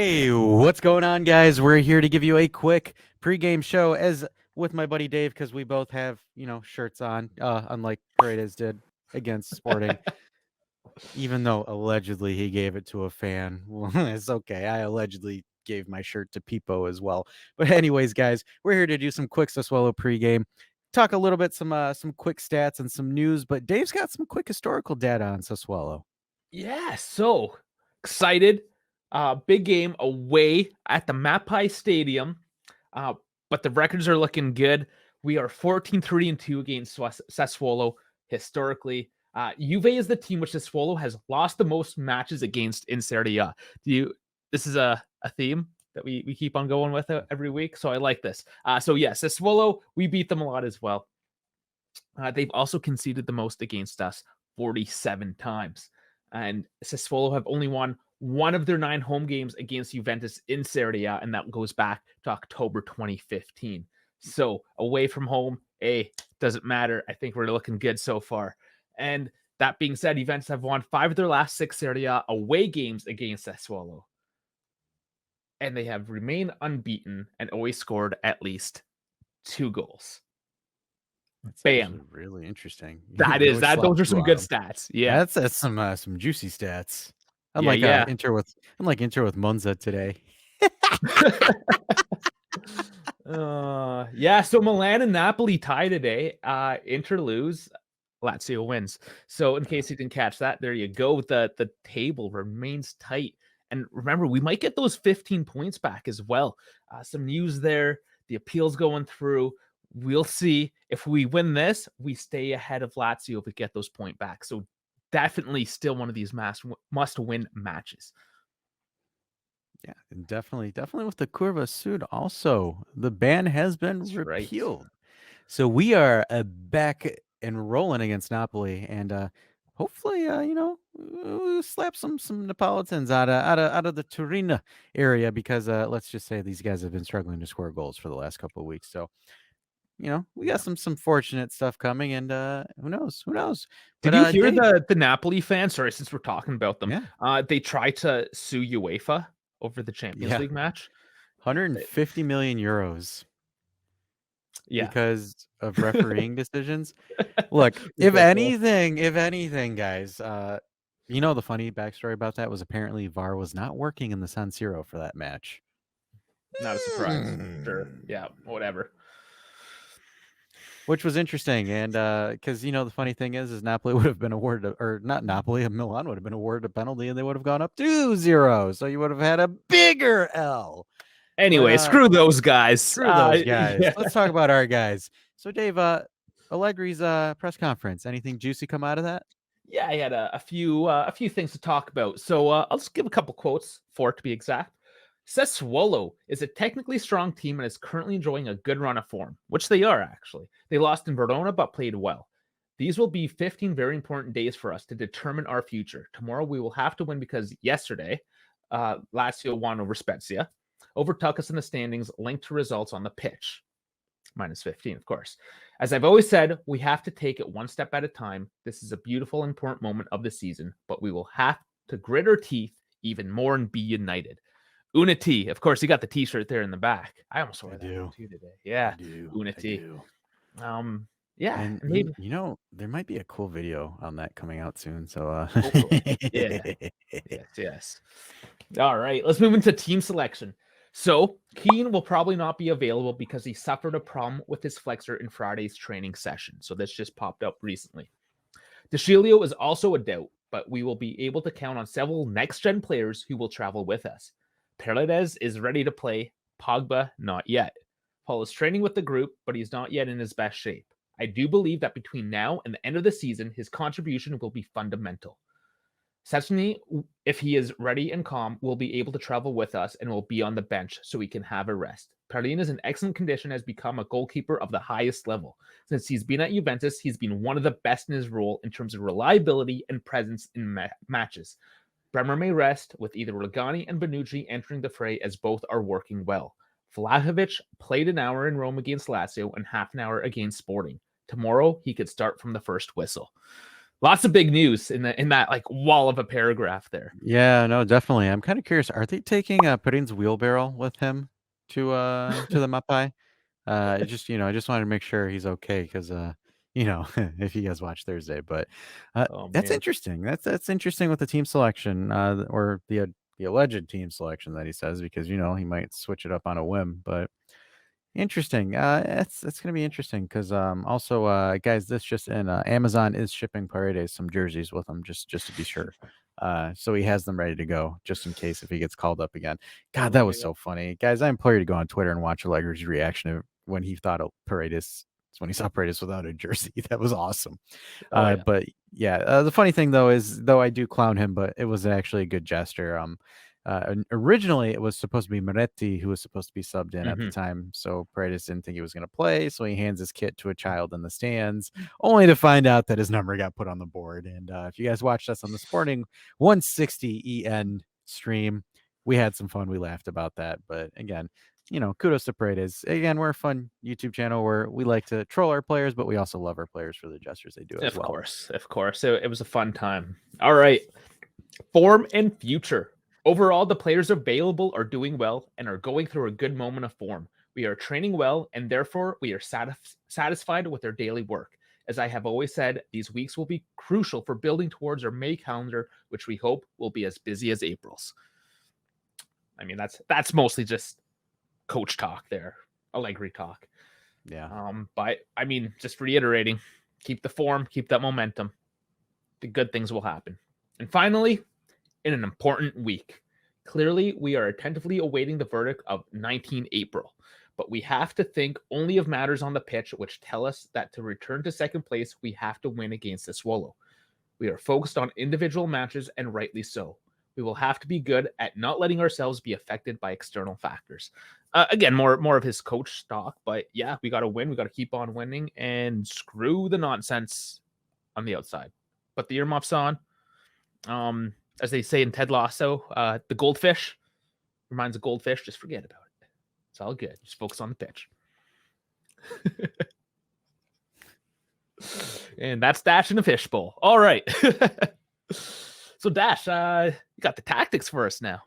Hey, what's going on, guys? We're here to give you a quick pregame show as with my buddy Dave, because we both have, shirts on, unlike Paredes did against Sporting, even though allegedly he gave it to a fan. Well, it's okay. I allegedly gave my shirt to Peepo as well. But anyways, guys, we're here to do some quick Sassuolo pregame, talk a little bit, some quick stats and some news, but Dave's got some quick historical data on Sassuolo. Yeah, so excited. Big game away at the Mapai Stadium. But the records are looking good. We are 14-3-2 against Sassuolo historically. Juve is the team which Sassuolo has lost the most matches against in Serie A. This is a theme that we keep on going with every week, so I like this. So yes, Sassuolo, we beat them a lot as well. They've also conceded the most against us, 47 times. And Sassuolo have only won one of their 9 home games against Juventus in Serie A, and that goes back to October 2015. So away from home, doesn't matter. I think we're looking good so far. And that being said, Juventus have won 5 of their last 6 Serie A away games against Sassuolo. And they have remained unbeaten and always scored at least 2 goals. That's Bam. Really interesting. Those are some good stats. Yeah. That's some juicy stats. Unlike Inter with Monza today. So Milan and Napoli tie today. Inter lose, Lazio wins. So in case you didn't catch that, there you go. The table remains tight. And remember, we might get those 15 points back as well. Some news there. The appeals going through. We'll see. If we win this, we stay ahead of Lazio if we get those points back. So definitely still one of these must-win matches. Yeah, and definitely with the Curva Sud also. The ban has been repealed. Right. So we are back and rolling against Napoli, and hopefully, we'll slap some Neapolitans out of the Turin area, because let's just say these guys have been struggling to score goals for the last couple of weeks. So, we got some fortunate stuff coming, and who knows? Did you hear the Napoli fans? Sorry, since we're talking about them, yeah. They tried to sue UEFA over the Champions League match. 150 million euros. Yeah, because of refereeing decisions. Look, if anything, guys, the funny backstory about that was apparently VAR was not working in the San Siro for that match. Not a surprise. Sure. Yeah, whatever. Which was interesting, and because the funny thing is Napoli would have been awarded, or not Napoli, Milan would have been awarded a penalty, and they would have gone up 2-0. So you would have had a bigger L. Anyway, screw those guys. Yeah. Let's talk about our guys. So, Dave, Allegri's press conference. Anything juicy come out of that? Yeah, I had a few things to talk about. So I'll just give a couple quotes for it to be exact. Sassuolo is a technically strong team and is currently enjoying a good run of form, which they are actually. They lost in Verona but played well. These will be 15 very important days for us to determine our future. Tomorrow we will have to win because yesterday, Lazio won over Spezia, overtook us in the standings linked to results on the pitch. Minus 15, of course. As I've always said, we have to take it one step at a time. This is a beautiful, important moment of the season, but we will have to grit our teeth even more and be united. Unity. Of course, you got the t-shirt there in the back. I almost wore that too today. Yeah, Unity. Yeah, and maybe there might be a cool video on that coming out soon. So yes. All right, let's move into team selection. So Keane will probably not be available because he suffered a problem with his flexor in Friday's training session. So this just popped up recently. DeCilio is also a doubt, but we will be able to count on several next-gen players who will travel with us. Paredes is ready to play. Pogba, not yet. Paul is training with the group, but he's not yet in his best shape. I do believe that between now and the end of the season, his contribution will be fundamental. Szczesny, if he is ready and calm, will be able to travel with us and will be on the bench so he can have a rest. Perlin is in excellent condition, has become a goalkeeper of the highest level. Since he's been at Juventus, he's been one of the best in his role in terms of reliability and presence in matches. Bremer may rest, with either Rugani and Bonucci entering the fray as both are working well. Vlahovic played an hour in Rome against Lazio and half an hour against Sporting. Tomorrow, he could start from the first whistle. Lots of big news in that like wall of a paragraph there. Yeah, no, definitely. I'm kind of curious. Are they taking Pudding's wheelbarrow with him to the Mapai? I just wanted to make sure he's okay because if you guys watch Thursday, but Oh that's man. interesting. That's interesting with the team selection, or the alleged team selection that he says because he might switch it up on a whim, but. Interesting. It's gonna be interesting because also guys, this just in Amazon is shipping Paredes some jerseys with him just to be sure. So he has them ready to go just in case if he gets called up again. God, Oh that was man. so funny, guys. I implore you to go on Twitter and watch Allegra's reaction when he thought of Paredes when he saw Paredes without a jersey. That was awesome. Oh yeah. But yeah, the funny thing though is though I do clown him, but it was actually a good gesture. Originally it was supposed to be Moretti who was supposed to be subbed in at the Hmm. time, so Paredes didn't think he was going to play, so he hands his kit to a child in the stands, only to find out that his number got put on the board. And if you guys watched us on the Sporting 160 EN stream, we had some fun. We laughed about that, but again, kudos to Paredes. Again, we're a fun YouTube channel where we like to troll our players, but we also love our players for the gestures they do as Of well. course, of course. It was a fun time. All right. Form and future. Overall, the players available are doing well and are going through a good moment of form. We are training well, and therefore we are satisfied with their daily work. As I have always said, these weeks will be crucial for building towards our May calendar, which we hope will be as busy as April's. I mean, that's mostly just coach talk there, Allegri talk. Yeah. But I mean, just reiterating, keep the form, keep that momentum. The good things will happen. And finally, in an important week. Clearly, we are attentively awaiting the verdict of 19 April, but we have to think only of matters on the pitch which tell us that to return to second place, we have to win against Sassuolo. We are focused on individual matches, and rightly so. We will have to be good at not letting ourselves be affected by external factors. Again, more of his coach talk, but yeah, we got to win. We got to keep on winning and screw the nonsense on the outside. Put the earmuffs on. As they say in Ted Lasso, the goldfish reminds of goldfish. Just forget about it. It's all good. Just focus on the pitch. And that's Dash in a fishbowl. All right. So Dash, you got the tactics for us now.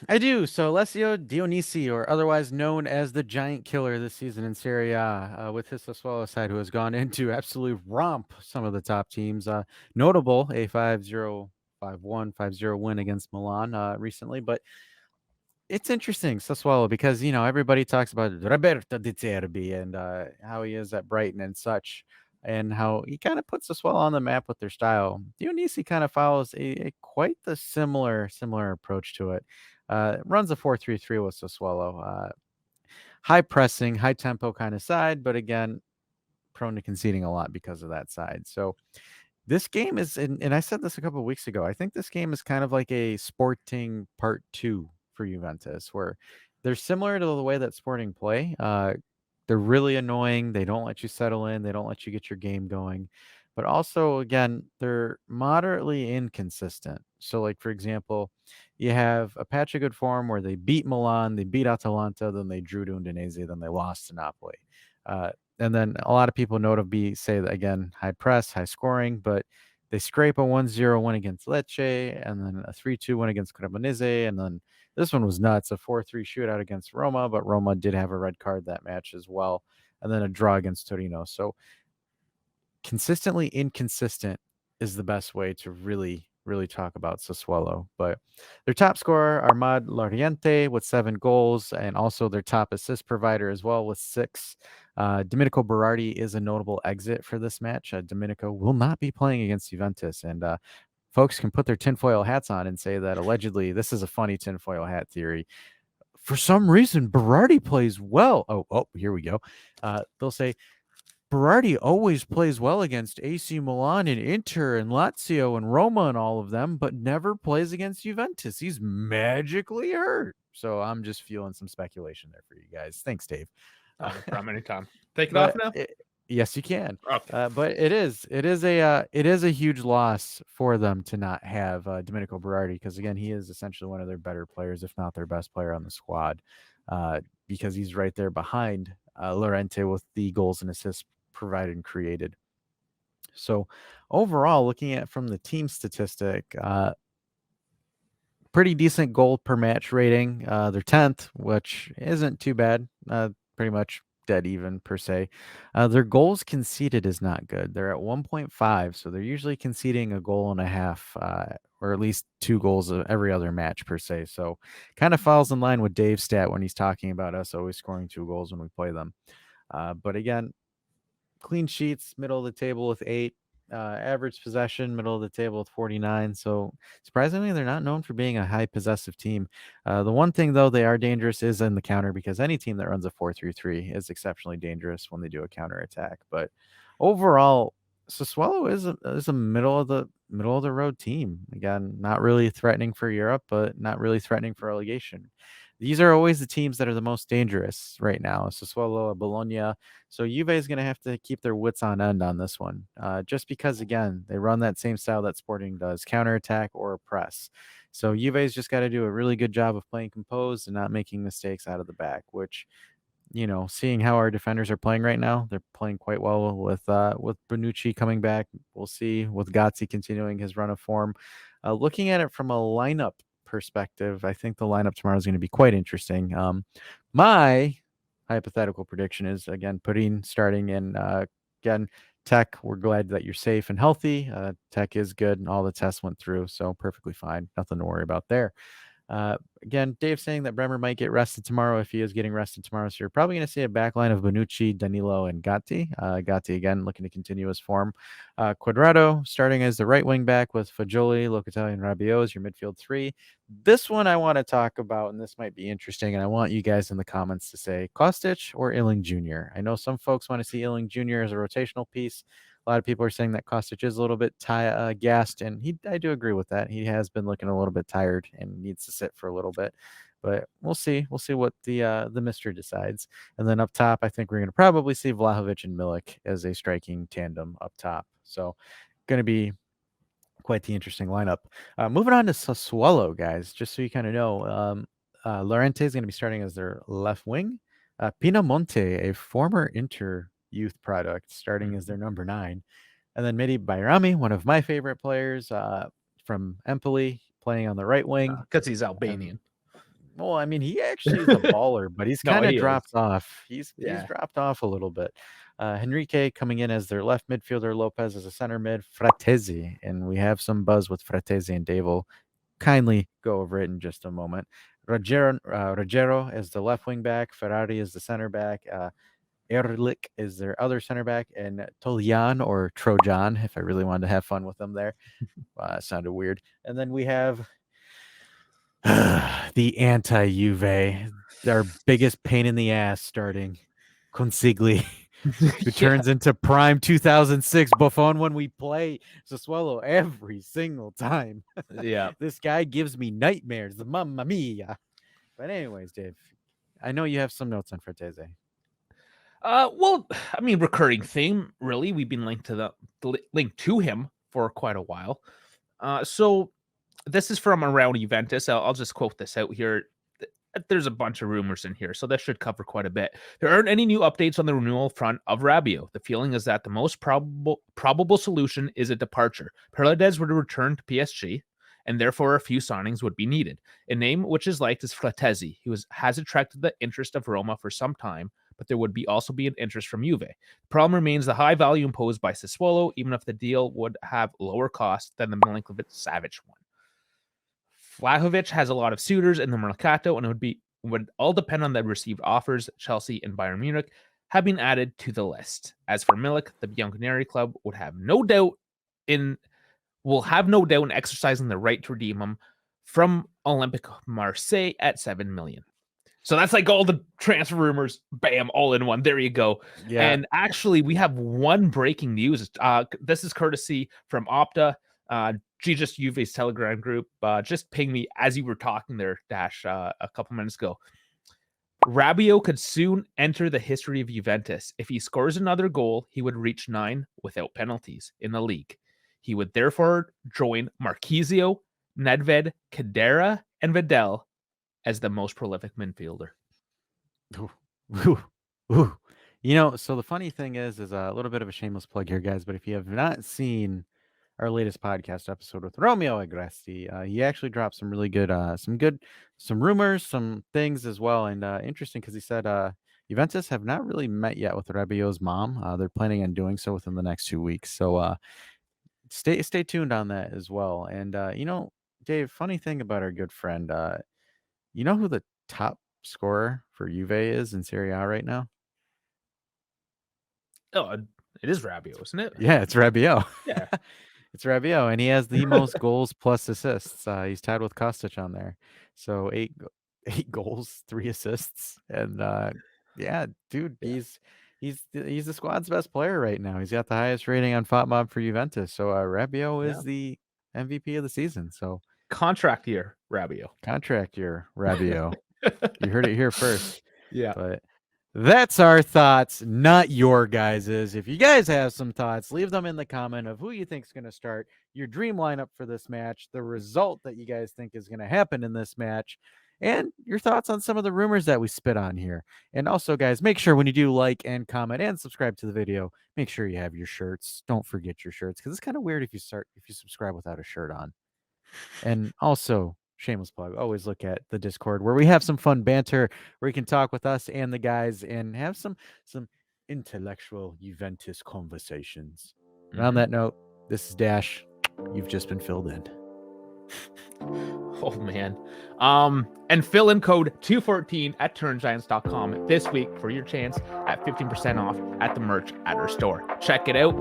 I do. So Alessio Dionisi, or otherwise known as the Giant Killer this season in Serie A, with his Sassuolo side, who has gone into absolute romp some of the top teams. Notable a 5-0, 5-1, 5-0 win against Milan recently. But it's interesting, Sassuolo, because, everybody talks about Roberto Di Zerbi and how he is at Brighton and such, and how he kind of puts Sassuolo on the map with their style. Dionisi kind of follows a quite the similar approach to it. Runs a 4-3-3 with Sassuolo. High pressing, high tempo kind of side, but again, prone to conceding a lot because of that side. So this game is, and I said this a couple of weeks ago, I think this game is kind of like a Sporting Part 2 for Juventus, where they're similar to the way that Sporting play. They're really annoying. They don't let you settle in. They don't let you get your game going. But also, again, they're moderately inconsistent. So, like, for example, you have a patch of good form where they beat Milan, they beat Atalanta, then they drew to Udinese, then they lost to Napoli. Uh, and then a lot of people say that, again, high press, high scoring, but they scrape a 1-0 win against Lecce, and then a 3-2 win against Cremonese, and then this one was nuts, a 4-3 shootout against Roma, but Roma did have a red card that match as well, and then a draw against Torino. So consistently inconsistent is the best way to really talk about Sassuolo. But their top scorer, Armad Loriente, with 7 goals, and also their top assist provider as well with 6. Domenico Berardi is a notable exit for this match. Domenico will not be playing against Juventus, and folks can put their tinfoil hats on and say that allegedly this is a funny tinfoil hat theory. For some reason, Berardi plays well. Oh, here we go. They'll say Berardi always plays well against AC Milan and Inter and Lazio and Roma and all of them, but never plays against Juventus. He's magically hurt. So I'm just feeling some speculation there for you guys. Thanks, Dave. No problem. Anytime. Take it off But now. yes, you can. Okay. But it is a huge loss for them to not have Domenico Berardi, because again, he is essentially one of their better players, if not their best player on the squad, because he's right there behind Lorente with the goals and assists provided and created. So overall, looking at from the team statistic, pretty decent goal per match rating. They're 10th, which isn't too bad. Pretty much dead even per se. Their goals conceded is not good. They're at 1.5, so they're usually conceding a goal and a half, or at least 2 goals every other match per se. So kind of falls in line with Dave's stat when he's talking about us always scoring 2 goals when we play them. But again, clean sheets, middle of the table with 8. Average possession, middle of the table with 49. So surprisingly, they're not known for being a high possessive team. The one thing, though, they are dangerous is in the counter, because any team that runs a 4-3-3 is exceptionally dangerous when they do a counter attack. But overall, Sassuolo is a middle of the road team. Again, not really threatening for Europe, but not really threatening for relegation. These are always the teams that are the most dangerous right now. Sassuolo, Bologna. So Juve is going to have to keep their wits on end on this one, just because, again, they run that same style that Sporting does, counterattack or press. So Juve's just got to do a really good job of playing composed and not making mistakes out of the back, which, seeing how our defenders are playing right now, they're playing quite well with Bonucci coming back. We'll see with Gazzi continuing his run of form. Looking at it from a lineup perspective, I think the lineup tomorrow is going to be quite interesting. My hypothetical prediction is, again, starting in, again, Tech. We're glad that you're safe and healthy. Tech is good, and all the tests went through, so perfectly fine. Nothing to worry about there. Again, Dave saying that Bremer might get rested tomorrow if he is getting rested tomorrow. So you're probably going to see a backline of Bonucci, Danilo, and Gatti. Gatti, again, looking to continue his form. Quadrado starting as the right wing back with Fagioli, Locatelli, and Rabiot as your midfield 3. This one I want to talk about, and this might be interesting, and I want you guys in the comments to say Kostic or Illing Jr. I know some folks want to see Illing Jr. as a rotational piece. A lot of people are saying that Kostic is a little bit gassed, and I do agree with that. He has been looking a little bit tired and needs to sit for a little bit. But we'll see. We'll see what the Mister decides. And then up top, I think we're going to probably see Vlahovic and Milik as a striking tandem up top. So going to be quite the interesting lineup. Moving on to Sassuolo, guys, just so you kind of know, Llorente is going to be starting as their left wing. Pinamonte, a former Inter youth product, starting as their number 9. And then Mehdi Bayrami, one of my favorite players from Empoli, playing on the right wing. Because he's Albanian. Well, I mean, he actually is a baller, but he's No, kind of he is. dropped off. He's Yeah. dropped off a little bit. Henrique coming in as their left midfielder, Lopez as a center mid, Fratesi, and we have some buzz with Fratesi, and Dave will kindly go over it in just a moment. Rogero as the left wing back, Ferrari is the center back, Erlich is their other center back, and Tolian or Trojan, if I really wanted to have fun with them there. Sounded weird. And then we have the anti-Juve, our biggest pain in the ass starting, Consigli, who turns into prime 2006 Buffon when we play Sassuolo every single time. Yeah. This guy gives me nightmares. Mamma mia. But anyways, Dave, I know you have some notes on Fratese. Well, I mean, recurring theme. Really, we've been linked to him for quite a while. So this is from around Juventus. I'll just quote this out here. There's a bunch of rumors in here, so that should cover quite a bit. There aren't any new updates on the renewal front of Rabiot. The feeling is that the most probable solution is a departure. Paredes would return to PSG, and therefore a few signings would be needed. A name which is liked is Fratesi, who has attracted the interest of Roma for some time, but there would also be an interest from Juve. The problem remains the high value imposed by Sassuolo, even if the deal would have lower cost than the Milinkovic-Savic one. Vlahovic has a lot of suitors in the Mercato, and it would all depend on the received offers. Chelsea and Bayern Munich have been added to the list. As for Milik, the Bianconeri club will have no doubt in exercising the right to redeem him from Olympique Marseille at 7 million. So that's like all the transfer rumors, bam, all in one. There you go. Yeah. And actually, we have one breaking news. This is courtesy from Opta. Just Juve's Telegram group. Just ping me as you were talking there, Dash, a couple minutes ago. Rabiot could soon enter the history of Juventus. If he scores another goal, he would reach 9 without penalties in the league. He would therefore join Marchisio, Nedved, Khedira, and Vidal as the most prolific midfielder. Ooh. So the funny thing is a little bit of a shameless plug here, guys. But if you have not seen our latest podcast episode with Romeo Agresti, he actually dropped some really good, some rumors, some things as well, and interesting because he said Juventus have not really met yet with Rabiot's mom. They're planning on doing so within the next 2 weeks. So stay tuned on that as well. And Dave, funny thing about our good friend, you know who the top scorer for Juve is in Serie A right now? Oh, it is Rabiot, isn't it? Yeah, it's Rabiot. Yeah. It's Rabiot, and he has the most goals plus assists. He's tied with Kostic on there. So eight goals, 3 assists, and yeah, dude, Yeah. he's the squad's best player right now. He's got the highest rating on FotMob for Juventus. So Rabiot Yeah. is the MVP of the season. So Contract year, Rabiot. contract year, Rabiot. You heard it here first. Yeah. But that's our thoughts, not your guys's. If you guys have some thoughts, leave them in the comment of who you think is going to start, your dream lineup for this match, the result that you guys think is going to happen in this match, and your thoughts on some of the rumors that we spit on here. And also, guys, make sure when you do like and comment and subscribe to the video, make sure you have your shirts. Don't forget your shirts, because it's kind of weird if you subscribe without a shirt on. And also, shameless plug, always look at the Discord where we have some fun banter where you can talk with us and the guys and have some intellectual Juventus conversations. And on that note, this is Dash. You've just been filled in. Oh man. And fill in code 214 at turngiants.com this week for your chance at 15% off at the merch at our store. Check it out.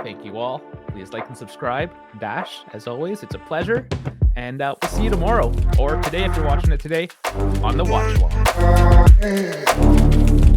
Thank you all. Please like and subscribe. Dash, as always, it's a pleasure. And we'll see you tomorrow or today if you're watching it today on the watch along.